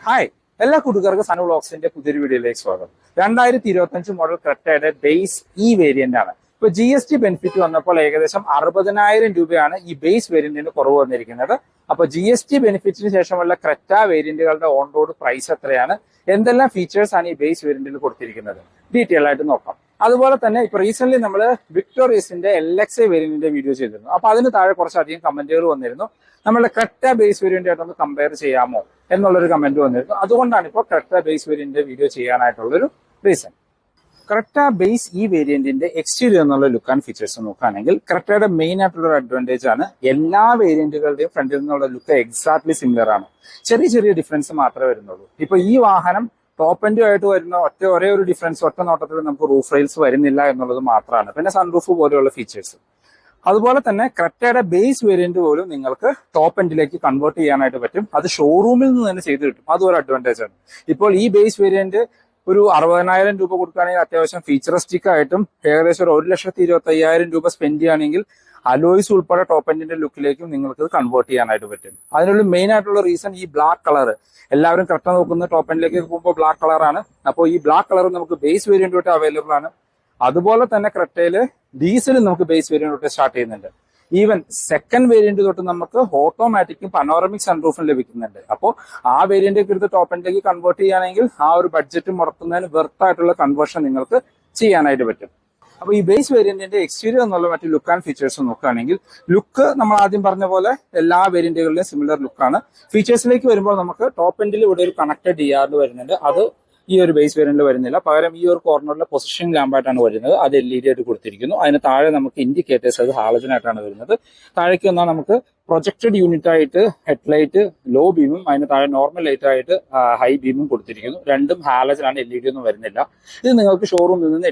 Hi, എല്ലാ കൂട്ടുകാർക്കും സനു വ്ളോഗ്സിന്റെ പുതിയൊരു വീഡിയോയിലേക്ക് സ്വാഗതം. 2025 മോഡൽ ക്രെറ്റയുടെ ബേസ് ഈ വേരിയന്റ് ആണ്. ഇപ്പൊ GST ബെനിഫിറ്റ് വന്നപ്പോൾ ഏകദേശം 60,000 രൂപയാണ് ഈ ബേസ് വേരിയന്റിന് കുറവ് വന്നിരിക്കുന്നത്. അപ്പൊ GST ബെനിഫിറ്റിന് ശേഷമുള്ള ക്രെറ്റ വേരിയന്റുകളുടെ ഓൺ റോഡ് പ്രൈസ് എത്രയാണ്, എന്തെല്ലാം ഫീച്ചേഴ്സ് ആണ് ഈ ബേസ് വേരിയന്റിൽ കൊടുത്തിരിക്കുന്നത്, ഡീറ്റെയിൽ ആയിട്ട് നോക്കാം. അതുപോലെ തന്നെ ഇപ്പൊ റീസെന്റ് നമ്മൾ വിക്ടോറിയസിന്റെ LXI വേരിയന്റിന്റെ വീഡിയോ ചെയ്തിരുന്നു. അപ്പൊ അതിന് താഴെ കുറച്ചധികം കമന്റുകൾ വന്നിരുന്നു. നമ്മുടെ ക്രെറ്റ ബേസ് വേരിയന്റ് ആയിട്ടൊന്ന് കമ്പയർ ചെയ്യാമോ എന്നുള്ളൊരു കമന്റ് വന്നിരുന്നു. അതുകൊണ്ടാണ് ഇപ്പോൾ ക്രെറ്റ ബേസ് വേരിയന്റ് വീഡിയോ ചെയ്യാനായിട്ടുള്ളൊരു റീസൺ. ക്രെറ്റ ബേസ് ഈ വേരിയന്റിന്റെ എക്സ്റ്റീരിയർ എന്നുള്ള ലുക്ക് ആൻഡ് ഫീച്ചേഴ്സ് നോക്കുകയാണെങ്കിൽ ക്രെറ്റയുടെ മെയിൻ ആയിട്ടുള്ള ഒരു അഡ്വാൻറ്റേജ് ആണ് എല്ലാ വേരിയന്റുകളുടെയും ഫ്രണ്ടിൽ നിന്നുള്ള ലുക്ക് എക്സാക്ട്ലി സിമിലർ ആണ്. ചെറിയ ചെറിയ ഡിഫറൻസ് മാത്രമേ വരുന്നുള്ളൂ. ഇപ്പൊ ഈ വാഹനം ടോപ്പ് എൻഡ് ആയിട്ട് വരുന്ന ഒരേ ഒരു ഡിഫറൻസ് ഒറ്റ നോട്ടത്തിൽ നമുക്ക് റൂഫ് റെയിൽസ് വരുന്നില്ല എന്നുള്ളത് മാത്രമാണ്. പിന്നെ സൺറൂഫ് പോലെയുള്ള ഫീച്ചേഴ്സ്. അതുപോലെ തന്നെ ക്രെറ്റയുടെ ബേസ് വേരിയന്റ് പോലും നിങ്ങൾക്ക് ടോപ്പ് എൻഡിലേക്ക് കൺവേർട്ട് ചെയ്യാനായിട്ട് പറ്റും. അത് ഷോറൂമിൽ നിന്ന് തന്നെ ചെയ്ത് കിട്ടും. അതും ഒരു അഡ്വാൻറ്റേജ് ആണ്. ഇപ്പോൾ ഈ ബേസ് വേരിയന്റ് ഒരു 60,000 രൂപ കൊടുക്കുകയാണെങ്കിൽ അത്യാവശ്യം ഫീച്ചറിസ്റ്റിക് ആയിട്ടും ഏകദേശം ഒരു 1,25,000 രൂപ സ്പെൻഡ് ചെയ്യുകയാണെങ്കിൽ അലോയ്സ് ഉൾപ്പെടെ ടോപ്പ് എൻഡിന്റെ ലുക്കിലേക്കും നിങ്ങൾക്ക് കൺവേർട്ട് ചെയ്യാനായിട്ട് പറ്റും. അതിനുള്ള മെയിൻ ആയിട്ടുള്ള റീസൺ ഈ ബ്ലാക്ക് കളർ. എല്ലാവരും ക്രെറ്റ നോക്കുന്ന ടോപ്പ് എൻഡിലേക്ക് പോകുമ്പോൾ ബ്ലാക്ക് കളറാണ്. അപ്പോൾ ഈ ബ്ലാക്ക് കളർ നമുക്ക് ബേസ് വേരിയന്റ് തൊട്ട് അവൈലബിൾ ആണ്. അതുപോലെ തന്നെ ക്രെറ്റയില് ഡീസലും നമുക്ക് ബേസ് വേരിയന്റ് തൊട്ട് സ്റ്റാർട്ട് ചെയ്യുന്നുണ്ട്. ഈവൻ സെക്കൻഡ് വേരിയന്റ് തൊട്ട് നമുക്ക് ഓട്ടോമാറ്റിക്കും പനോറമിക് സൺറൂഫും ലഭിക്കുന്നുണ്ട്. അപ്പോൾ ആ വേരിയന്റ് എടുത്ത് ടോപ്പ് എൻഡിലേക്ക് കൺവേർട്ട് ചെയ്യുകയാണെങ്കിൽ ആ ഒരു ബഡ്ജറ്റ് മുടക്കുന്നതിന് വെർത്ത് ആയിട്ടുള്ള കൺവേർഷൻ നിങ്ങൾക്ക് ചെയ്യാനായിട്ട് പറ്റും. അപ്പൊ ഈ ബേസ് വേരിയന്റിന്റെ എക്സ്റ്റീരിയർ എന്നുള്ള മറ്റു ലുക്ക് ആൻഡ് ഫീച്ചേഴ്സ് നോക്കുകയാണെങ്കിൽ ലുക്ക് നമ്മൾ ആദ്യം പറഞ്ഞ പോലെ എല്ലാ വേരിയന്റുകളിലും സിമിലർ ലുക്കാണ്. ഫീച്ചേഴ്സിലേക്ക് വരുമ്പോൾ നമുക്ക് ടോപ്പ് എൻഡിൽ ഇവിടെ ഒരു കണക്റ്റഡ് DRL വരുന്നുണ്ട്. അത് ഈ ഒരു ബേസ് വേരിയന്റിൽ വരുന്നില്ല. പകരം ഈ ഒരു കോർണറിലെ പൊസിഷനിങ് ലാമ്പായിട്ടാണ് വരുന്നത്. അത് LED ആയിട്ട് കൊടുത്തിരിക്കുന്നു. അതിന് താഴെ നമുക്ക് ഇൻഡിക്കേറ്റേഴ്സ്, അത് ഹാലജൻ ആയിട്ടാണ് വരുന്നത്. താഴേക്ക് വന്നാൽ നമുക്ക് പ്രൊജക്റ്റഡ് യൂണിറ്റ് ആയിട്ട് ഹെഡ്ലൈറ്റ് ലോ ബീമും അതിന് താഴെ നോർമൽ ലൈറ്റ് ആയിട്ട് ഹൈ ബീമും കൊടുത്തിരിക്കുന്നു. രണ്ടും ഹാലജനാണ്, LED ഒന്നും വരുന്നില്ല. ഇത് നിങ്ങൾക്ക് ഷോറൂമിൽ നിന്ന്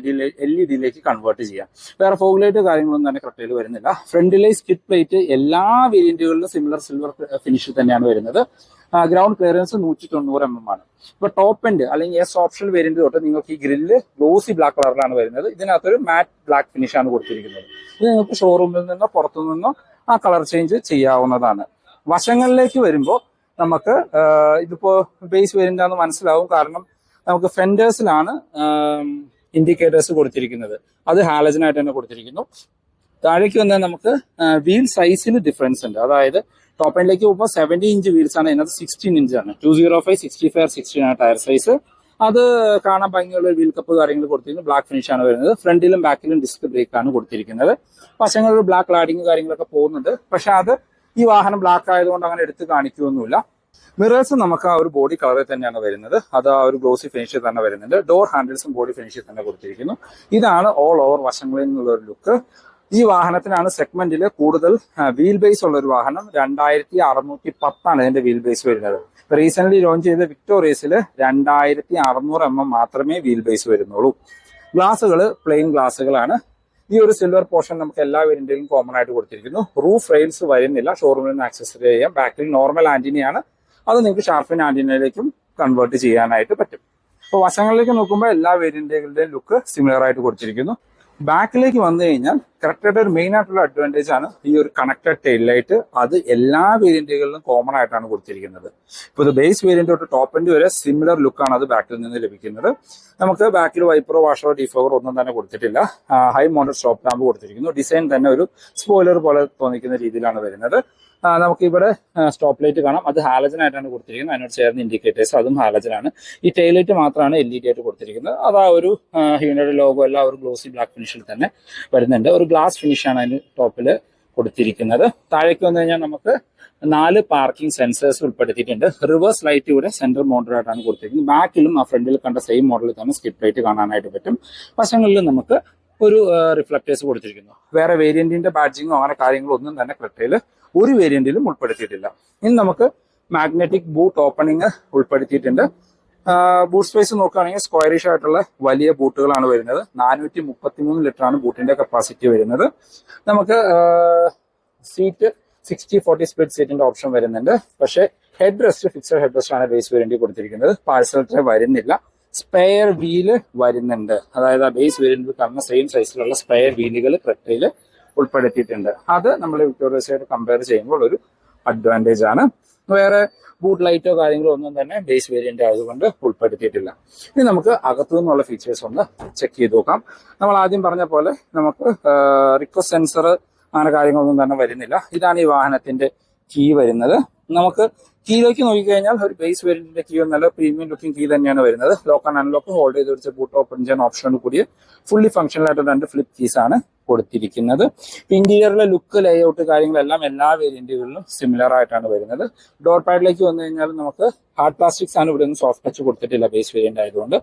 LED കൺവേർട്ട് ചെയ്യാം. വേറെ ഫോഗ് ലൈറ്റ് കാര്യങ്ങളൊന്നും തന്നെ ക്രെറ്റയിൽ വരുന്നില്ല. ഫ്രണ്ടിലെ സ്കിഡ് പ്ലേറ്റ് എല്ലാ വേരിയന്റുകളിലും സിമിലർ സിൽവർ ഫിനിഷിൽ തന്നെയാണ് വരുന്നത്. ഗ്രൗണ്ട് ക്ലിയറൻസ് 190 mm ആണ്. ഇപ്പൊ ടോപ്പ് എൻഡ് അല്ലെങ്കിൽ ഓപ്ഷണൽ വേരിയന്റ് തൊട്ട് നിങ്ങൾക്ക് ഈ ഗ്രില്ല് ഗ്ലോസി ബ്ലാക്ക് കളറിലാണ് വരുന്നത്. ഇതിനകത്തൊരു മാറ്റ് ബ്ലാക്ക് ഫിനിഷ് ആണ് കൊടുത്തിരിക്കുന്നത്. ഇത് നിങ്ങൾക്ക് ഷോറൂമിൽ നിന്നോ പുറത്തു നിന്നോ ആ കളർ ചേഞ്ച് ചെയ്യാവുന്നതാണ്. വശങ്ങളിലേക്ക് വരുമ്പോൾ നമുക്ക് ഇതിപ്പോ ബേസ് വേരിയന്റ് ആണെന്ന് മനസ്സിലാവും. കാരണം നമുക്ക് ഫെൻഡേഴ്സിലാണ് ഇൻഡിക്കേറ്റേഴ്സ് കൊടുത്തിരിക്കുന്നത്. അത് ഹാലജനായിട്ട് തന്നെ കൊടുത്തിരിക്കുന്നു. താഴേക്ക് വന്നാൽ നമുക്ക് വീൽ സൈസിൽ ഡിഫറൻസ് ഉണ്ട്. അതായത് ടോപ്പ് എൻഡിലേക്ക് പോകുമ്പോൾ 70 ഇഞ്ച് വീൽസ് ആണ്, ഇതിനകത്ത് 16 ഇഞ്ചാണ്. 205, 65, 16 ആണ് ടയർ സൈസ്. അത് കാണാൻ ഭംഗിയുള്ള വീൽ കപ്പ് കാര്യങ്ങൾ കൊടുത്തിരിക്കുന്നത്. ബ്ലാക്ക് ഫിനിഷ് ആണ് വരുന്നത്. ഫ്രണ്ടിലും ബാക്കിലും ഡിസ്ക് ബ്രേക്ക് ആണ് കൊടുത്തിരിക്കുന്നത്. വശങ്ങളിൽ ബ്ലാക്ക് ലാഡിങ് കാര്യങ്ങളൊക്കെ പോകുന്നുണ്ട്. പക്ഷെ അത് ഈ വാഹനം ബ്ലാക്ക് ആയതുകൊണ്ട് അങ്ങനെ എടുത്ത് കാണിക്കുകയൊന്നുമില്ല. മിറേഴ്സ് നമുക്ക് ആ ഒരു ബോഡി കളറിൽ തന്നെയാണ് വരുന്നത്. അത് ആ ഒരു ഗ്ലോസി ഫിനിഷിൽ തന്നെ വരുന്നുണ്ട്. ഡോർ ഹാൻഡിൽസും ബോഡി ഫിനിഷിൽ തന്നെ കൊടുത്തിരിക്കുന്നു. ഇതാണ് ഓൾ ഓവർ വശങ്ങളിൽ നിന്നുള്ള ഒരു ലുക്ക്. ഈ വാഹനത്തിനാണ് സെഗ്മെന്റിൽ കൂടുതൽ വീൽ ബേസ് ഉള്ള ഒരു വാഹനം. 2610 ഇതിന്റെ വീൽ ബേസ് വരുന്നത്. റീസെന്റ് ലോഞ്ച് ചെയ്ത വിക്ടോറിയസിൽ 2600 mm മാത്രമേ വീൽ ബേസ് വരുന്നുള്ളൂ. ഗ്ലാസുകൾ പ്ലെയിൻ ഗ്ലാസുകളാണ്. ഈ ഒരു സിൽവർ പോർഷൻ നമുക്ക് എല്ലാ വേരിയന്റിലും കോമൺ ആയിട്ട് കൊടുത്തിരിക്കുന്നു. റൂഫ് റെയിൽസ് വരുന്നില്ല, ഷോറൂമിൽ നിന്ന് ആക്സസറി ചെയ്യാം. ബാക്കിൽ നോർമൽ ആന്റിനയാണ്, അത് നിങ്ങൾക്ക് ഷാർപ്പിൻ ആന്റിനയിലേക്കും കൺവേർട്ട് ചെയ്യാനായിട്ട് പറ്റും. അപ്പോൾ വശങ്ങളിലേക്ക് നോക്കുമ്പോൾ എല്ലാ വേരിയന്റുകളുടെയും ലുക്ക് സിമിലർ ആയിട്ട് കൊടുത്തിരിക്കുന്നു. ബാക്കിലേക്ക് വന്നു കഴിഞ്ഞാൽ ക്രെറ്റയുടെ ഒരു മെയിൻ ആയിട്ടുള്ള അഡ്വാൻറ്റേജ് ആണ് ഈ ഒരു കണക്റ്റഡ് ടെയിൽ ലൈറ്റ്. അത് എല്ലാ വേരിയന്റുകളിലും കോമൺ ആയിട്ടാണ് കൊടുത്തിരിക്കുന്നത്. ഇപ്പോൾ ഇത് ബേസ് വേരിയന്റ് തൊട്ട് ടോപ്പ് എൻഡ് വരെ സിമിലർ ലുക്കാണ് അത് ബാക്കിൽ നിന്ന് ലഭിക്കുന്നത്. നമുക്ക് ബാക്കിൽ വൈപ്പറോ വാഷറോ ഡിഫോഗറോ ഒന്നും തന്നെ കൊടുത്തിട്ടില്ല. ഹൈ മൗണ്ടഡ് സ്റ്റോപ്പ് ലാമ്പ് കൊടുത്തിരിക്കുന്നു. ഡിസൈൻ തന്നെ ഒരു സ്പോയിലർ പോലെ തോന്നിക്കുന്ന രീതിയിലാണ് വരുന്നത്. നമുക്ക് ഇവിടെ സ്റ്റോപ്പ് ലൈറ്റ് കാണാം, അത് ഹാലജൻ ആയിട്ടാണ് കൊടുത്തിരിക്കുന്നത്. അതിനോട് ചേർന്ന് ഇൻഡിക്കേറ്റേഴ്സ് അതും ഹാലജനാണ്. ഈ ടെയിൽ ലൈറ്റ് മാത്രമാണ് LED ആയിട്ട് കൊടുത്തിരിക്കുന്നത്. അത് ആ ഒരു ഹ്യൂണ്ടയുടെ ലോഗോ എല്ലാം ഒരു ഗ്ലോസി ബ്ലാക്ക് ഫിനിഷിൽ തന്നെ വരുന്നുണ്ട്. ഒരു ഗ്ലാസ് ഫിനിഷാണ് അതിന് ടോപ്പിൽ കൊടുത്തിരിക്കുന്നത്. താഴേക്ക് വന്നു കഴിഞ്ഞാൽ നമുക്ക് 4 പാർക്കിംഗ് സെൻസേഴ്സ് ഉൾപ്പെടുത്തിയിട്ടുണ്ട്. റിവേഴ്സ് ലൈറ്റ് ഇവിടെ സെൻട്രൽ മോഡൽ ആയിട്ടാണ് കൊടുത്തിരിക്കുന്നത്. ബാക്കിലും ആ ഫ്രണ്ടിൽ കണ്ട സെയിം മോഡലിൽ തന്നെ സ്കിപ്പ് ലൈറ്റ് കാണാനായിട്ട് പറ്റും. വശങ്ങളിലും നമുക്ക് ഒരു റിഫ്ലക്ടേഴ്സ് കൊടുത്തിരിക്കുന്നു. വേറെ വേരിയന്റിന്റെ ബാഡ്ജിങ്ങോ അങ്ങനെ കാര്യങ്ങളോ ഒന്നും തന്നെ ക്രെറ്റയിൽ ഒരു വേരിയന്റിലും ഉൾപ്പെടുത്തിയിട്ടില്ല. ഇനി നമുക്ക് മാഗ്നറ്റിക് ബൂട്ട് ഓപ്പണിംഗ് ഉൾപ്പെടുത്തിയിട്ടുണ്ട്. ബൂട്ട് സ്പേസ് നോക്കുകയാണെങ്കിൽ സ്ക്വയറിഷ് ആയിട്ടുള്ള വലിയ ബൂട്ടുകളാണ് വരുന്നത്. 433 ലിറ്ററാണ് ബൂട്ടിന്റെ കപ്പാസിറ്റി വരുന്നത്. നമുക്ക് സീറ്റ് 60-40 സ്പ്ലിറ്റ് സീറ്റിന്റെ ഓപ്ഷൻ വരുന്നുണ്ട്. പക്ഷേ head rest fixed head rest ആണ് ബേസ് വേരിയന്റ് കൊടുത്തിരിക്കുന്നത്. പാഴ്സൽ ട്രേ വരുന്നില്ല. സ്പെയർ വീല് വരുന്നുണ്ട്. അതായത് ആ ബേസ് വേരിയന്റിൽ കാണുന്ന സെയിം സൈസിലുള്ള സ്പെയർ വീലുകൾ ക്രെറ്റയിൽ ഉൾപ്പെടുത്തിയിട്ടുണ്ട്. അത് നമ്മൾ വിക്ടോറിയസായിട്ട് കമ്പയർ ചെയ്യുമ്പോൾ ഒരു അഡ്വാൻറ്റേജ് ആണ്. വേറെ ബൂട്ട് ലൈറ്റോ കാര്യങ്ങളോ ഒന്നും തന്നെ ബേസ് വേരിയന്റ് ആയതുകൊണ്ട് ഉൾപ്പെടുത്തിയിട്ടില്ല. ഇനി നമുക്ക് അകത്തു നിന്നുള്ള ഫീച്ചേഴ്സ് ഒന്ന് ചെക്ക് ചെയ്ത് നോക്കാം. നമ്മൾ ആദ്യം പറഞ്ഞ പോലെ നമുക്ക് റിക്വസ്റ്റ് സെൻസർ അങ്ങനെ കാര്യങ്ങളൊന്നും തന്നെ വരുന്നില്ല. ഇതാണ് ഈ വാഹനത്തിന്റെ കീ വരുന്നത്. നമുക്ക് കീയിലേക്ക് നോക്കിക്കഴിഞ്ഞാൽ ഒരു ബേസ് വേരിയന്റിന്റെ കീ നല്ല പ്രീമിയം ലുക്കിംഗ് കീ തന്നെയാണ് വരുന്നത്. ലോക്ക് ആൻഡ് അൺലോക്ക് ഹോൾഡ് ചെയ്ത് വെച്ച ബൂട്ട് ഓപ്പൺ ചെയ്യാൻ ഓപ്ഷനോട് കൂടിയ ഫുള്ളി ഫംഗ്ഷണൽ ആയിട്ട് 2 ഫ്ലിപ്പ് കീസ് ആണ് കൊടുത്തിരിക്കുന്നത്. ഇന്റീരിയറിലെ ലുക്ക് ലേഔട്ട് കാര്യങ്ങളെല്ലാം എല്ലാ വേരിയന്റുകളിലും സിമിലർ ആയിട്ടാണ് വരുന്നത്. ഡോർ പാഡിലേക്ക് വന്നു കഴിഞ്ഞാൽ നമുക്ക് ഹാർഡ് പ്ലാസ്റ്റിക്സ് ആണ്, ഇവിടെ ഒന്നും സോഫ്റ്റ് ടച്ച് കൊടുത്തിട്ടില്ല ബേസ് വേരിയന്റ് ആയതുകൊണ്ട്.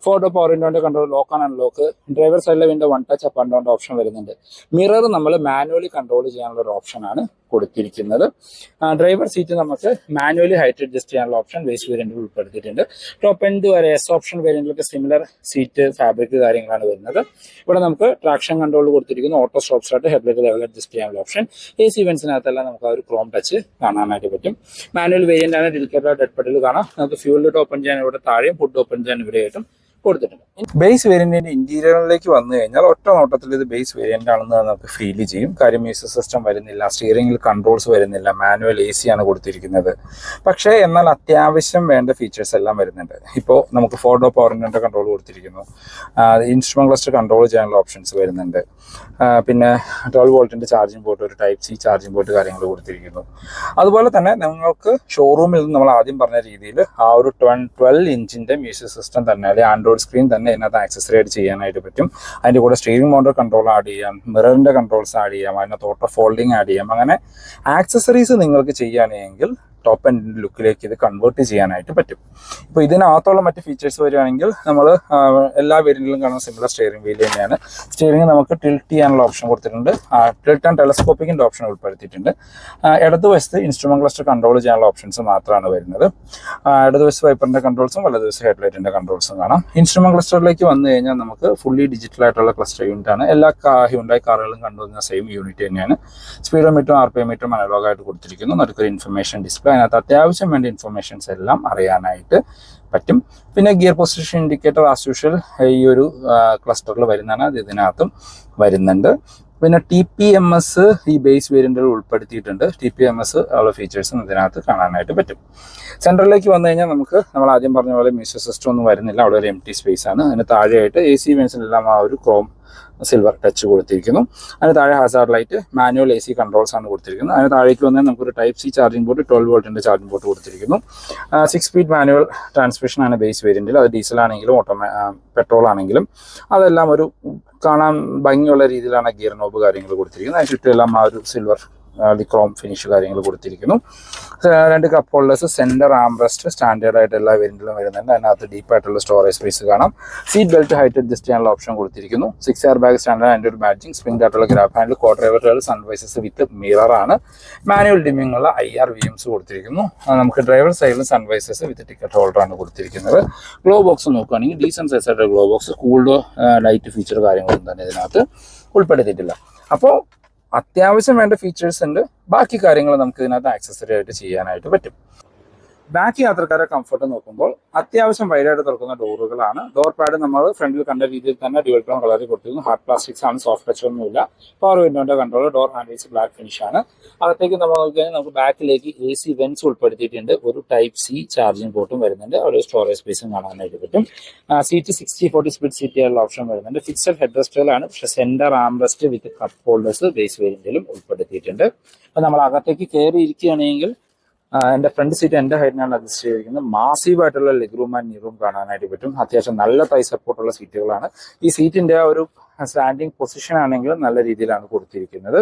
4 പവർ വിൻഡോന്റെ control, lock and unlock, driver സൈഡിലെ window 1 touch up and down option വരുന്നുണ്ട്. മിറർ നമ്മൾ മാനുവലി കൺട്രോൾ ചെയ്യാനുള്ള ഒരു ഓപ്ഷനാണ് കൊടുത്തിരിക്കുന്നത്. ഡ്രൈവർ സീറ്റ് നമുക്ക് മാനുവലി ഹൈറ്റ് അഡ്ജസ്റ്റ് ചെയ്യാനുള്ള ഓപ്ഷൻ ബേസ് വേരിയന്റിൽ ഉൾപ്പെടുത്തിയിട്ടുണ്ട്. ടോപ്പ് എൻഡ് വരെ എസ് ഓപ്ഷൻ വേരിയന്റിലൊക്കെ സിമിലർ സീറ്റ് ഫാബ്രിക് കാര്യങ്ങളാണ് വരുന്നത്. ഇവിടെ നമുക്ക് ട്രാക്ഷൻ കൺട്രോൾ കൊടുത്തിരിക്കുന്നു. Auto stop start, headlight level adjust ചെയ്യാനുള്ള ഓപ്ഷൻ. AC വെന്റ്സിനകത്തെല്ലാം നമുക്ക് ആ ഒരു ക്രോം ടച്ച് കാണാനായിട്ട് പറ്റും. മാനുവൽ വേരിയന്റ് ആണ്. ഡെലിക്കേറ്റഡ് ഡെഡ് പെഡൽ കാണാം. നമുക്ക് ഫ്യൂൽ ലിഡ് ഓപ്പൺ ചെയ്യാൻ ഇവിടെ താഴെയും ഫുഡ് ഓപ്പൺ ചെയ്യാൻ ഇവിടെയായിട്ടും കൊടുത്തിട്ടുണ്ട്. ബേസ് വേരിയന്റിന്റെ ഇന്റീരിയറിലേക്ക് വന്നു കഴിഞ്ഞാൽ ഒറ്റ നോട്ടത്തിൽ ഇത് ബേസ് വേരിയന്റ് ആണെന്ന് നമുക്ക് ഫീൽ ചെയ്യും. കാര്യം മ്യൂസിക് സിസ്റ്റം വരുന്നില്ല, സ്റ്റിയറിംഗിൽ കൺട്രോൾസ് വരുന്നില്ല, മാനുവൽ AC ആണ് കൊടുത്തിരിക്കുന്നത്. പക്ഷേ എന്നാൽ അത്യാവശ്യം വേണ്ട ഫീച്ചേഴ്സ് എല്ലാം വരുന്നുണ്ട്. ഇപ്പോൾ നമുക്ക് 4 ഡോർ പവർ വിൻഡോന്റെ കൺട്രോൾ കൊടുത്തിരിക്കുന്നു. ഇൻസ്ട്രുമെന്റ് ക്ലസ്റ്റർ കൺട്രോൾ ചെയ്യാനുള്ള ഓപ്ഷൻസ് വരുന്നുണ്ട്. പിന്നെ 12 വോൾട്ടിന്റെ ചാർജിംഗ് പോർട്ട്, ഒരു ടൈപ്പ് C ചാർജിംഗ് പോർട്ട് കാര്യങ്ങൾ കൊടുത്തിരിക്കുന്നു. അതുപോലെ തന്നെ നിങ്ങൾക്ക് ഷോറൂമിൽ നിന്ന് നമ്മൾ ആദ്യം പറഞ്ഞ രീതിയിൽ ആ ഒരു 12 ഇഞ്ചിന്റെ മ്യൂസിക് സിസ്റ്റം തന്നെ, അല്ലെങ്കിൽ ആൻഡ്രോയിഡ് സ്ക്രീൻ തന്നെ ഇതിനകത്ത് ആക്സസറി ആയിട്ട് ചെയ്യാനായിട്ട് പറ്റും. അതിൻ്റെ കൂടെ സ്റ്റീറിംഗ് മൗണ്ടർ കൺട്രോൾ ആഡ് ചെയ്യാം, മിററിന്റെ കൺട്രോൾസ് ആഡ് ചെയ്യാം, അതിനകത്ത് ഓട്ടോ ഫോൾഡിങ് ആഡ് ചെയ്യാം. അങ്ങനെ ആക്സസറീസ് നിങ്ങൾക്ക് ചെയ്യുകയാണെങ്കിൽ ടോപ്പ് ആൻഡ് ലുക്കിലേക്ക് ഇത് കൺവേർട്ട് ചെയ്യാനായിട്ട് പറ്റും. ഇപ്പോൾ ഇതിനകത്തുള്ള മറ്റ് ഫീച്ചേഴ്സ് വരികയാണെങ്കിൽ നമ്മൾ എല്ലാ വേരിയന്റിലും കാണുന്ന സിമിലർ സ്റ്റിയറിംഗ് വീൽ തന്നെയാണ്. സ്റ്റിയറിംഗ് നമുക്ക് ടിൽറ്റ് ചെയ്യാനുള്ള ഓപ്ഷൻ കൊടുത്തിട്ടുണ്ട്. ടിൽറ്റ് ആൻഡ് ടെലസ്കോപ്പിക്കിന്റെ ഓപ്ഷൻ ഉൾപ്പെടുത്തിയിട്ടുണ്ട്. ഇടതുവശത്ത് ഇൻസ്ട്രുമെന്റ് ക്ലസ്റ്റർ കൺട്രോൾ ചെയ്യാനുള്ള ഓപ്ഷൻസ് മാത്രമാണ് വരുന്നത്. ഇടതുവശത്ത് വൈപ്പറിന്റെ കൺട്രോൾസും വലതുവശത്ത് ഹെഡ്ലൈറ്റിന്റെ കൺട്രോൾസും കാണാം. ഇൻസ്ട്രുമെന്റ് ക്ലസ്റ്ററിലേക്ക് വന്നു കഴിഞ്ഞാൽ നമുക്ക് ഫുള്ളി ഡിജിറ്റൽ ആയിട്ടുള്ള ക്ലസ്റ്റർ യൂണിറ്റ് ആണ്. എല്ലാ ഹ്യുണ്ടായി കാറുകളും കണ്ടുവരുന്ന സെയിം യൂണിറ്റ് തന്നെയാണ്. സ്പീഡോമീറ്ററും RPM മീറ്ററും അനലോഗായിട്ട് കൊടുത്തിരിക്കുന്നു. നടുക്കൊരു ഇൻഫർമേഷൻ ഡിസ്പ്ലേ, അതിനകത്ത് അത്യാവശ്യം വേണ്ട ഇൻഫർമേഷൻസ് എല്ലാം അറിയാനായിട്ട് പറ്റും. പിന്നെ gear position indicator as usual ഈ ഒരു ക്ലസ്റ്ററിൽ വരുന്നതാണ്, അത് ഇതിനകത്തും വരുന്നുണ്ട്. പിന്നെ TPMS ഈ ബേസ് വേരിയന്റിൽ ഉൾപ്പെടുത്തിയിട്ടുണ്ട്. TPMS ഉള്ള ഫീച്ചേഴ്സും ഇതിനകത്ത് കാണാനായിട്ട് പറ്റും. സെൻട്രലിലേക്ക് വന്നു കഴിഞ്ഞാൽ നമ്മൾ ആദ്യം പറഞ്ഞ പോലെ മ്യൂസിക് സിസ്റ്റം ഒന്നും വരുന്നില്ല. അവിടെ ഒരു എംപ്റ്റി സ്പേസ് ആണ്. അതിന് താഴെയായിട്ട് AC വെന്റ്സിനെല്ലാം ആ ഒരു ക്രോം സിൽവർ ടച്ച് കൊടുത്തിരിക്കുന്നു. അതിന് താഴെ hazard light, manual AC controls ആണ് കൊടുത്തിരിക്കുന്നത്. അതിന് താഴേക്ക് വന്നാൽ നമുക്കൊരു ടൈപ്പ് C ചാർജിംഗ് പോർട്ട്, 12 വോൾട്ടിന്റെ ചാർജിംഗ് പോർട്ട് കൊടുത്തിരിക്കുന്നു. 6 സ്പീഡ് മാനുവൽ ട്രാൻസ്മിഷൻ ആണ് ബേസ് വേരിയന്റിൽ. അത് ഡീസൽ ആണെങ്കിലും പെട്രോൾ ആണെങ്കിലും അതെല്ലാം ഒരു കാണാൻ ഭംഗിയുള്ള രീതിയിലാണ് ഗിയർ നോബ് കാര്യങ്ങൾ കൊടുത്തിരിക്കുന്നത്. അതിന് ചുറ്റുമെല്ലാം ആ ഒരു സിൽവർ ക്രോം ഫിനിഷ് കാര്യങ്ങൾ കൊടുത്തിരിക്കുന്നു. 2 കപ്പ് ഹോൾഡേഴ്സ്, സെന്റർ ആംബ്രസ്റ്റ് സ്റ്റാൻഡേർഡ് ആയിട്ട് എല്ലാ വേരിയന്റിലും വരുന്നുണ്ട്. അതിനകത്ത് ഡീപ്പായിട്ടുള്ള സ്റ്റോറേജ് സ്പേസ് കാണാം. സീറ്റ് ബെൽറ്റ് ഹൈറ്റ് അഡ്ജസ്റ്റ് ചെയ്യാനുള്ള ഓപ്ഷൻ കൊടുത്തിരിക്കുന്നു. 6 എയർ ബാഗ് സ്റ്റാൻഡേർഡ്, അതിൻ്റെ ഒരു ബാഡ്ജിങ്, സ്പ്രിംഗ് ആയിട്ടുള്ള grab handle, co driver sun visors വിത്ത് മിറർ ആണ്. മാനുവൽ ഡിമ്മിംഗ് ഉള്ള IR VMs കൊടുത്തിരിക്കുന്നു. നമുക്ക് ഡ്രൈവർ സൈഡിൽ സൺവൈസസ് വിത്ത് ടിക്കറ്റ് ഹോൾഡർ ആണ് കൊടുത്തിരിക്കുന്നത്. ഗ്ലോ ബോക്സ് നോക്കുകയാണെങ്കിൽ ഡീസന്റ് സൈസ് ആയിട്ട് glow box, cooled light feature കാര്യങ്ങളൊന്നും തന്നെ ഇതിനകത്ത് ഉൾപ്പെടുത്തിയിട്ടില്ല. അപ്പോൾ അത്യാവശ്യം വേണ്ട ഫീച്ചേഴ്സ് ഉണ്ട്. ബാക്കി കാര്യങ്ങൾ നമുക്ക് ഇതിനകത്ത് ആക്സസറി ആയിട്ട് ചെയ്യാനായിട്ട് പറ്റും. ബാക്ക് യാത്രക്കാരെ കംഫർട്ട് നോക്കുമ്പോൾ അത്യാവശ്യം വൈഡായിട്ട് തുറക്കുന്ന ഡോറുകളാണ്. ഡോർ പാഡ് നമ്മൾ ഫ്രണ്ടിൽ കണ്ട രീതിയിൽ തന്നെ ഡ്യുവൽ ടോൺ കളറിൽ കൊടുത്തിരുന്നു. ഹാർഡ് പ്ലാസ്റ്റിക്സ് ആണ്, സോഫ്റ്റ് ടച്ച് ഒന്നുമില്ല. പവർ വിൻഡോന്റെ control, door handles black finish ആണ്. അകത്തേക്ക് നമ്മൾ നോക്കിക്കഴിഞ്ഞാൽ നമുക്ക് ബാക്കിലേക്ക് AC വെന്റ്സ് ഉൾപ്പെടുത്തിയിട്ടുണ്ട്. ഒരു ടൈപ്പ് C ചാർജിംഗ് പോർട്ടും വരുന്നുണ്ട്. ഒരു സ്റ്റോറേജ് സ്പേസും കാണാനായിട്ട് പറ്റും. സീറ്റ് 60/40 സ്പീഡ് സീറ്റ് ചെയ്യാനുള്ള ഓപ്ഷൻ വരുന്നുണ്ട്. ഫിക്സഡ് ഹെഡ് റെസ്റ്റുകളാണ്, പക്ഷേ സെന്റർ ആംറെസ്റ്റ് വിത്ത് കപ്പ് ഹോൾഡേഴ്സ് ബേസ് വേരിയന്റിലും ഉൾപ്പെടുത്തിയിട്ടുണ്ട്. അപ്പൊ നമ്മൾ അകത്തേക്ക് കയറി ഇരിക്കുകയാണെങ്കിൽ എൻ്റെ ഫ്രണ്ട് സീറ്റ് എൻ്റെ ഹൈറ്റിനാണ് അഡ്ജസ്റ്റ് ചെയ്തിരിക്കുന്നത്. മാസീവ് ആയിട്ടുള്ള ലെഗ് റൂം ആൻഡ് നീ റൂം കാണാനായിട്ട് പറ്റും. അത്യാവശ്യം നല്ല തൈ സപ്പോർട്ടുള്ള സീറ്റുകളാണ്. ഈ സീറ്റിന്റെ ആ ഒരു സ്റ്റാൻഡിങ് പൊസിഷൻ ആണെങ്കിലും നല്ല രീതിയിലാണ് കൊടുത്തിരിക്കുന്നത്.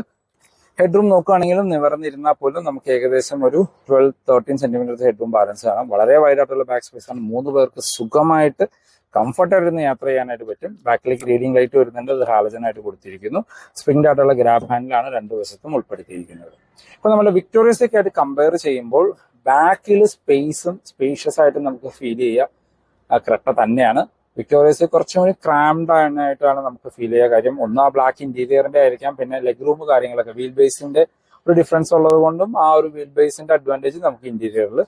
ഹെഡ് റൂം നോക്കുകയാണെങ്കിലും നിവർന്നിരുന്നാൽ പോലും നമുക്ക് ഏകദേശം ഒരു 12-13 സെന്റിമീറ്റർ ഹെഡ് റൂം ബാലൻസ് കാണാം. വളരെ വൈഡായിട്ടുള്ള ബാക്ക് സ്പേസ് ആണ്. 3 പേർക്ക് സുഖമായിട്ട് കംഫർട്ടായിട്ട് യാത്ര ചെയ്യാനായിട്ട് പറ്റും. ബാക്കിലേക്ക് റീഡിംഗ് ലൈറ്റ് വരുന്നുണ്ട്. അത് ഹാലജൻ ആയിട്ട് കൊടുത്തിരിക്കുന്നു. സ്പ്രിംഗ് ആയിട്ടുള്ള ഗ്രാബ് ഹാൻഡിലാണ് 2 വശത്തും ഉൾപ്പെടുത്തിയിരിക്കുന്നത്. ഇപ്പൊ നമ്മൾ വിക്ടോറിയസൊക്കെ ആയിട്ട് കമ്പയർ ചെയ്യുമ്പോൾ ബാക്കിൽ സ്പേഷ്യസ് ആയിട്ട് നമുക്ക് ഫീൽ ചെയ്യുക ക്രെട്ട തന്നെയാണ്. വിക്ടോറിയസ് കുറച്ചും കൂടി ക്രാംഡ് ആയിട്ടാണ് നമുക്ക് ഫീൽ ചെയ്യുക. കാര്യം ഒന്ന് ആ ബ്ലാക്ക് ഇന്റീരിയറിന്റെ ആയിരിക്കാം, പിന്നെ ലെഗ് റൂം കാര്യങ്ങളൊക്കെ വീൽ ബേസിന്റെ ഒരു ഡിഫറൻസ് ഉള്ളത് കൊണ്ടും ആ ഒരു വീൽ ബേസിന്റെ അഡ്വാൻറ്റേജ് നമുക്ക് ഇന്റീരിയറിൽ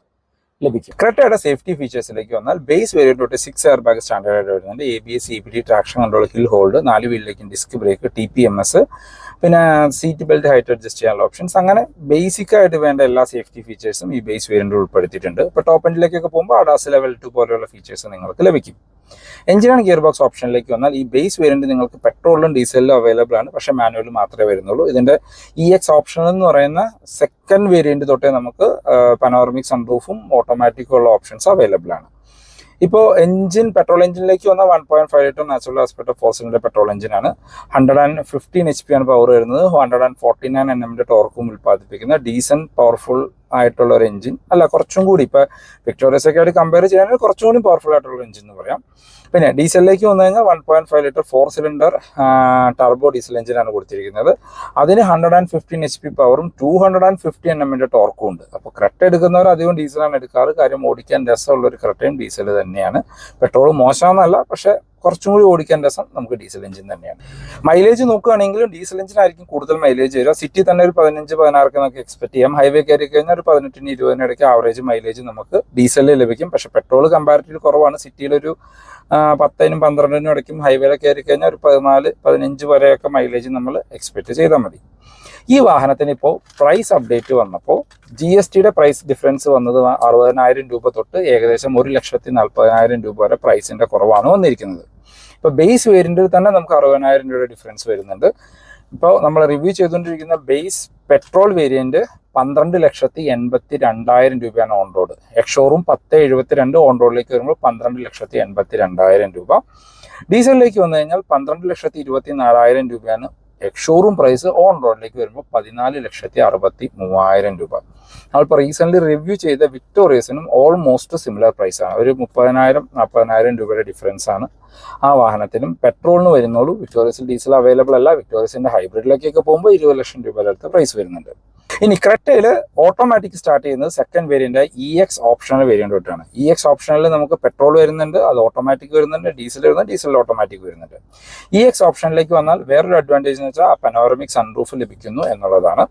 ലഭിക്കും. ക്രെറ്റയുടെ സേഫ്റ്റി ഫീച്ചേഴ്സിലേക്ക് വന്നാൽ ബേസ് വേരിയന്റ് തൊട്ട് 6 എയർ ബാഗ് സ്റ്റാൻഡേർഡ് ആയിട്ട് വരുന്നുണ്ട്. ABS, EPD, traction control, hill hold, 4 വീലിലേക്കും ഡിസ്ക് ബ്രേക്ക്, TPMS, പിന്നെ സീറ്റ് ബെൽറ്റ് ഹൈറ്റ് അഡ്ജസ്റ്റ് ചെയ്യാനുള്ള ഓപ്ഷൻസ്. അങ്ങനെ ബേസിക് ആയിട്ട് വേണ്ട എല്ലാ സേഫ്റ്റി ഫീച്ചേഴ്സും ഈ ബേസ് വേരിയന്റിൽ ഉൾപ്പെടുത്തിയിട്ടുണ്ട്. ഇപ്പോൾ ടോപ്പ് എൻഡിലേക്കൊക്കെ പോകുമ്പോൾ ADAS ലെവൽ 2 പോലെയുള്ള ഫീച്ചേഴ്സ് നിങ്ങൾക്ക് ലഭിക്കും. എഞ്ചിൻ ആൻഡ് ഗിയർ ബോക്സ് ഓപ്ഷനിലേക്ക് വന്നാൽ ഈ ബേസ് വേരിയന്റ് നിങ്ങൾക്ക് പെട്രോളിലും ഡീസലിലും അവൈലബിൾ ആണ്, പക്ഷേ മാനുവൽ മാത്രമേ വരുന്നുള്ളൂ. ഇതിന്റെ EX ഓപ്ഷൻ എന്ന് പറയുന്ന സെക്കൻഡ് വേരിയന്റ് തൊട്ടേ നമുക്ക് പനോറമിക് സൺറൂഫും ഓട്ടോമാറ്റിക്കും ഉള്ള ഓപ്ഷൻസ് അവൈലബിൾ ആണ്. ഇപ്പോൾ പെട്രോൾ എഞ്ചിനിലേക്ക് വന്ന 1.5 litre natural aspect 4 cylinder petrol എഞ്ചിനാണ്. 115 HP ആണ് പവർ വരുന്നത്. 149 Nm ടോർക്കും ഉൽപ്പാദിപ്പിക്കുന്ന ഡീസന്റ് പവർഫുൾ ആയിട്ടുള്ള ഒരു എഞ്ചിൻ അല്ല, കുറച്ചും കൂടി ഇപ്പോൾ വിക്ടോറിയസ് ഒക്കെ ആയിട്ട് കമ്പയർ ചെയ്യാൻ കുറച്ചും കൂടി പവർഫുൾ ആയിട്ടുള്ള എഞ്ചിൻ എന്ന് പറയാം. പിന്നെ ഡീസലിലേക്ക് വന്നു കഴിഞ്ഞാൽ 1.5 ലിറ്റർ 4 സിലിണ്ടർ ടർബോ ഡീസൽ എഞ്ചിനാണ് കൊടുത്തിരിക്കുന്നത്. അതിന് 115 HP പവറും 250 Nm ടോർക്കും ഉണ്ട്. അപ്പോൾ ക്രെറ്റ എടുക്കുന്നവർ അധികം ഡീസലാണ് എടുക്കാറ്. കാര്യം ഓടിക്കാൻ രസമുള്ള ഒരു ക്രെറ്റയും ഡീസൽ തന്നെയാണ്. പെട്രോൾ മോശമെന്നല്ല, പക്ഷേ കുറച്ചും കൂടി ഓടിക്കാൻ രസം നമുക്ക് ഡീസൽ എഞ്ചിൻ തന്നെയാണ്. മൈലേജ് നോക്കുകയാണെങ്കിലും ഡീസൽ എഞ്ചിനായിരിക്കും കൂടുതൽ മൈലേജ് വരിക. സിറ്റി തന്നെ ഒരു 15-16 നമുക്ക് എക്സ്പെക്ട് ചെയ്യാം. ഹൈവേ കയറി കഴിഞ്ഞാൽ ഒരു 18-20 ഇടയ്ക്ക് ആവറേജ് മൈലേജ് നമുക്ക് ഡീസലിൽ ലഭിക്കും. പക്ഷേ പെട്രോൾ കമ്പാരിറ്റീവ് കുറവാണ്. സിറ്റിയിലൊരു 10-12 ഇടയ്ക്കും ഹൈവേയിൽ കയറി കഴിഞ്ഞാൽ ഒരു 14-15 വരെയൊക്കെ മൈലേജ് നമ്മൾ എക്സ്പെക്ട് ചെയ്താൽ മതി. ഈ വാഹനത്തിന് ഇപ്പോൾ പ്രൈസ് അപ്ഡേറ്റ് വന്നപ്പോൾ GSTയുടെ പ്രൈസ് ഡിഫറൻസ് വന്നത് 60,000 രൂപ തൊട്ട് ഏകദേശം 1,40,000 രൂപ വരെ പ്രൈസിന്റെ കുറവാണ് വന്നിരിക്കുന്നത്. ഇപ്പോൾ ബേസ് വേരിയന്റിൽ തന്നെ നമുക്ക് 60,000 രൂപയുടെ ഡിഫറൻസ് വരുന്നുണ്ട്. ഇപ്പോൾ നമ്മൾ റിവ്യൂ ചെയ്തുകൊണ്ടിരിക്കുന്ന ബേസ് പെട്രോൾ വേരിയന്റ് 12,82,000 രൂപയാണ് ഓൺ റോഡ്. എക്സ്ഷോറൂം 10,72, ഓൺ റോഡിലേക്ക് വരുമ്പോൾ 12,82,000 രൂപ. ഡീസലിലേക്ക് വന്നു കഴിഞ്ഞാൽ 12,24,000 രൂപയാണ് എക്സ്ഷോറൂം പ്രൈസ്. ഓൺ റോഡിലേക്ക് വരുമ്പോൾ 14,63,000 രൂപ. നമ്മളിപ്പോൾ റീസെന്റ് റിവ്യൂ ചെയ്ത വിക്ടോറിയസിനും ഓൾമോസ്റ്റ് സിമിലർ പ്രൈസാണ്. ഒരു 30,000-40,000 രൂപയുടെ ഡിഫറൻസ് ആണ് ആ വാഹനത്തിനും പെട്രോളിന് വരുന്നുള്ളൂ. വിക്ടോറിയസിൽ ഡീസൽ അവൈലബിൾ അല്ല. വിക്ടോറിയസിന്റെ ഹൈബ്രിഡിലേക്കൊക്കെ പോകുമ്പോൾ 20 ലക്ഷം രൂപയുടെ അടുത്ത് പ്രൈസ് വരുന്നുണ്ട്. ഇനി ക്രെറ്റയിൽ ഓട്ടോമാറ്റിക് സ്റ്റാർട്ട് ചെയ്യുന്നത് second variant EX optional variant തൊട്ടാണ്. EX ഓപ്ഷനിൽ നമുക്ക് പെട്രോൾ വരുന്നുണ്ട്, അത് ഓട്ടോമാറ്റിക് വരുന്നുണ്ട്, ഡീസൽ വരുന്നുണ്ട്, ഡീസൽ ഓട്ടോമാറ്റിക് വരുന്നുണ്ട്. EX ഓപ്ഷനിലേക്ക് വന്നാൽ വേറൊരു അഡ്വാൻറ്റേജ് എന്ന് വെച്ചാൽ പനോറമിക് സൺറൂഫ് ലഭിക്കുന്നു എന്നുള്ളതാണ്.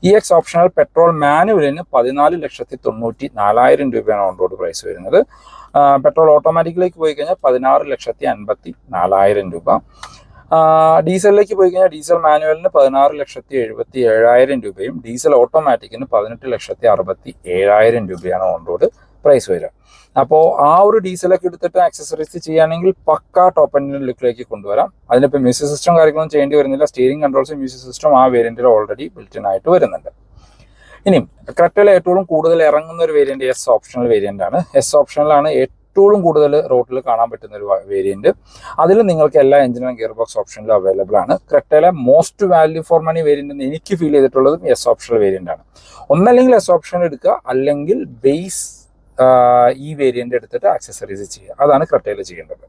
EX ഓപ്ഷണൽ പെട്രോൾ മാനുവലിന് 14,94,000 രൂപയാണ് ഓൺ റോഡ് പ്രൈസ് വരുന്നത്. പെട്രോൾ ഓട്ടോമാറ്റിക്കിലേക്ക് പോയി കഴിഞ്ഞാൽ 16,54,000 രൂപ. ഡീസലിലേക്ക് പോയി കഴിഞ്ഞാൽ ഡീസൽ മാനുവലിന് 16,77,000 രൂപയും ഡീസൽ ഓട്ടോമാറ്റിക്കിന് 18,67,000 രൂപയാണ് ഓൺ റോഡ് പ്രൈസ് വരിക. അപ്പോൾ ആ ഒരു ഡീസലൊക്കെ എടുത്തിട്ട് ആക്സസറീസ് ചെയ്യുകയാണെങ്കിൽ പക്ക ടോപ്പ് എൻഡ് ലുക്കിലേക്ക് കൊണ്ടുവരാം. അതിനിപ്പോൾ മ്യൂസിക് സിസ്റ്റം കാര്യങ്ങളൊന്നും ചെയ്യേണ്ടി വരുന്നില്ല. സ്റ്റിയറിംഗ് കൺട്രോൾസും മ്യൂസിക് സിസ്റ്റം ആ വേരിയന്റിൽ ഓൾറെഡി ബിൽറ്റ് ആയിട്ട് വരുന്നുണ്ട്. ഇനിയും ക്രെറ്റയിൽ ഏറ്റവും കൂടുതൽ ഇറങ്ങുന്ന ഒരു വേരിയന്റ് S ഓപ്ഷണൽ വേരിയന്റ് ആണ്. S ഓപ്ഷണലാണ് ഏറ്റവും കൂടുതൽ റോഡിൽ കാണാൻ പറ്റുന്ന ഒരു വേരിയന്റ്. അതിൽ നിങ്ങൾക്ക് എല്ലാ എഞ്ചിനും ഗിയർ ബോക്സ് ഓപ്ഷനിലും അവൈലബിൾ ആണ്. ക്രെറ്റയിലെ most value for money variant എന്ന് എനിക്ക് ഫീൽ ചെയ്തിട്ടുള്ളതും S ഓപ്ഷണൽ വേരിയന്റ് ആണ്. ഒന്നല്ലെങ്കിൽ S ഓപ്ഷണൽ എടുക്കുക, അല്ലെങ്കിൽ ബേസ് ഈ വേരിയന്റ് എടുത്തിട്ട് ആക്സസറീസ് ചെയ്യുക. അതാണ് ക്രെറ്റയിൽ ചെയ്യേണ്ടത്.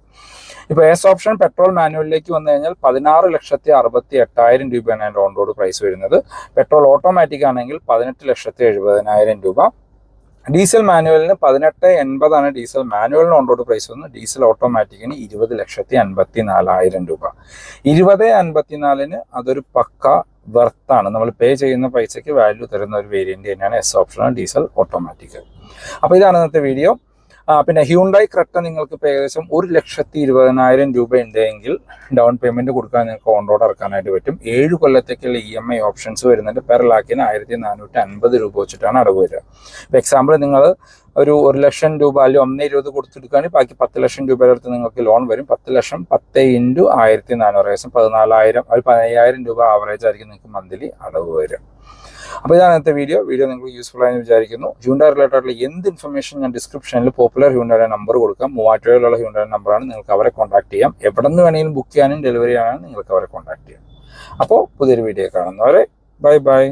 ഇപ്പോൾ S ഓപ്ഷൻ പെട്രോൾ മാനുവലിലേക്ക് വന്നു കഴിഞ്ഞാൽ 16,68,000 രൂപയാണ് അതിൻ്റെ ഓൺ റോഡ് പ്രൈസ് വരുന്നത്. പെട്രോൾ ഓട്ടോമാറ്റിക് ആണെങ്കിൽ 18,70,000 രൂപ. ഡീസൽ മാനുവലിന് 18,80,000 ഡീസൽ മാനുവലിന് ഓൺ റോഡ് പ്രൈസ് വന്നു. ഡീസൽ ഓട്ടോമാറ്റിക്കിന് 20,54,000 രൂപ. 20,54 അതൊരു പക്ക വെർത്താണ്. നമ്മൾ പേ ചെയ്യുന്ന പൈസയ്ക്ക് വാല്യൂ തരുന്ന ഒരു വേരിയന്റ് തന്നെയാണ് S ഓപ്ഷണൽ ഡീസൽ ഓട്ടോമാറ്റിക്. അപ്പോൾ ഇതാണ് ഇന്നത്തെ വീഡിയോ. പിന്നെ ഹ്യൂണ്ടായി ക്രെറ്റ നിങ്ങൾക്ക് ഇപ്പോൾ ഏകദേശം 1,20,000 രൂപ ഉണ്ടെങ്കിൽ ഡൗൺ പേയ്മെന്റ് കൊടുക്കാൻ നിങ്ങൾക്ക് ഓൺ റോഡ് ഇറക്കാനായിട്ട് പറ്റും. 7 കൊല്ലത്തേക്കുള്ള EMI ഓപ്ഷൻസ് വരുന്നുണ്ട്. പെർ ലാക്കിന് 1,450 രൂപ വെച്ചിട്ടാണ് അടവ് വരിക. ഇപ്പോൾ എക്സാമ്പിൾ നിങ്ങൾ ഒരു 1 ലക്ഷം രൂപ അല്ലെങ്കിൽ 1,20,000 കൊടുത്തെടുക്കുകയാണെങ്കിൽ ബാക്കി 10 ലക്ഷം രൂപയുടെ അടുത്ത് നിങ്ങൾക്ക് ലോൺ വരും. 10 ലക്ഷം 10 × 1,400 ഏകദേശം 14,000 15,000 രൂപ ആവറേജ് ആയിരിക്കും നിങ്ങൾക്ക് മന്ത്ലി അടവ് വരിക. അപ്പോൾ ഇതാണ് ഇന്നത്തെ വീഡിയോ നിങ്ങൾക്ക് യൂസ്ഫുൾ ആയെന്ന് വിചാരിക്കുന്നു. ഹ്യൂണ്ടായി റിലേറ്റഡ് ആയിട്ടുള്ള എന്ത് ഇൻഫർമേഷൻ ഞാൻ ഡിസ്ക്രിപ്ഷനിൽ പോപ്പുലർ ഹ്യൂണ്ടായുടെ നമ്പർ കൊടുക്കാം. 3000 ഹ്യൂണ്ടായുടെ നമ്പറാണ്. നിങ്ങൾക്ക് അവരെ കോൺടാക്ട് ചെയ്യാം. എവിടെ നിന്ന് വേണമെങ്കിലും ബുക്ക് ചെയ്യാനും ഡെലിവറി ചെയ്യാനും നിങ്ങൾക്ക് അവരെ കോൺടാക്ട് ചെയ്യാം. അപ്പോൾ പുതിയൊരു വീഡിയോ കാണുന്നവരെ ബൈ ബൈ.